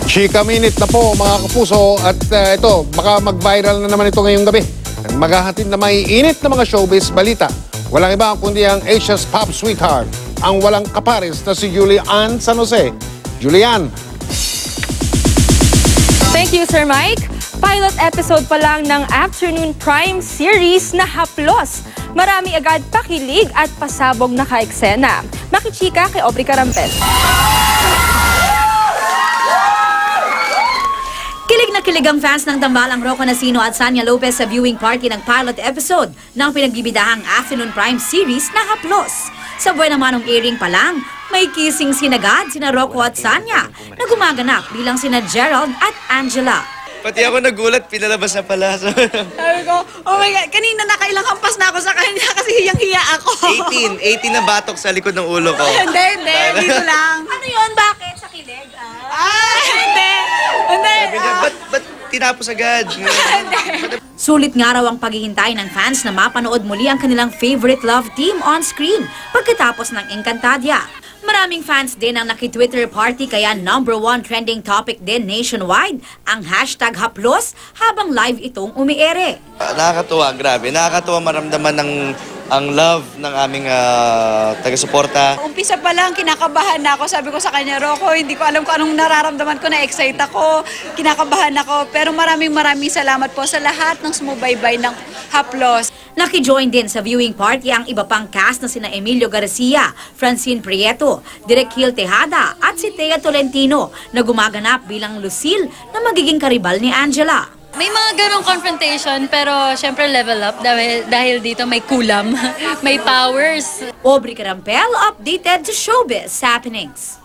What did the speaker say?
Chika Minute na po mga kapuso at ito, baka mag-viral na naman ito ngayong gabi. Maghahatid na may init na mga showbiz balita. Walang iba kundi ang Asia's pop sweetheart, ang walang kapares na si Julian San Jose. Julian. Thank you, Sir Mike. Pilot episode pa lang ng Afternoon Prime series na Haplos. Marami agad pakilig at pasabog na ka-eksena. Makichika kay Aubrey Carampel. Kilig na kilig ang fans ng tambalang Rocco Nacino at Sanya Lopez sa viewing party ng pilot episode ng pinagbibidahang Afternoon Prime series na Haplos. Sa buwan naman ng airing pa lang, may kissing sinagad sina Rocco at Sanya na gumaganap bilang sina Gerald at Angela. Pati ako nagulat, pinalabas na pala. Sabi ko, oh my God, kanina nakailang hampas na ako sa kanya kasi hiyang-hiya ako. 18 na batok sa likod ng ulo ko. Hindi, dito lang. Ano yun? Bakit? Sa kilig? Hindi. Sabi niya, ba't tinapos agad? Sulit nga raw ang paghihintay ng fans na mapanood muli ang kanilang favorite love team on screen pagkatapos ng Encantadia. Maraming fans din ang naki-Twitter party kaya #1 trending topic din nationwide ang hashtag Haplos habang live itong umiere. Nakakatuwa, grabe. Nakakatuwa maramdaman ang love ng aming taga-suporta. Umpisa pa lang, kinakabahan na ako. Sabi ko sa kanya, Rocco, hindi ko alam kung anong nararamdaman ko, na-excite ako, kinakabahan ako. Pero maraming salamat po sa lahat ng sumubaybay ng Haplos. Naki-join din sa viewing party ang iba pang cast na sina Emilio Garcia, Francine Prieto, Direk Gil Tejada at si Thea Tolentino na gumaganap bilang Lucille na magiging karibal ni Angela. May mga ganong confrontation pero syempre level up dahil dito may kulam, may powers. Aubrey Carampel updated to showbiz happenings.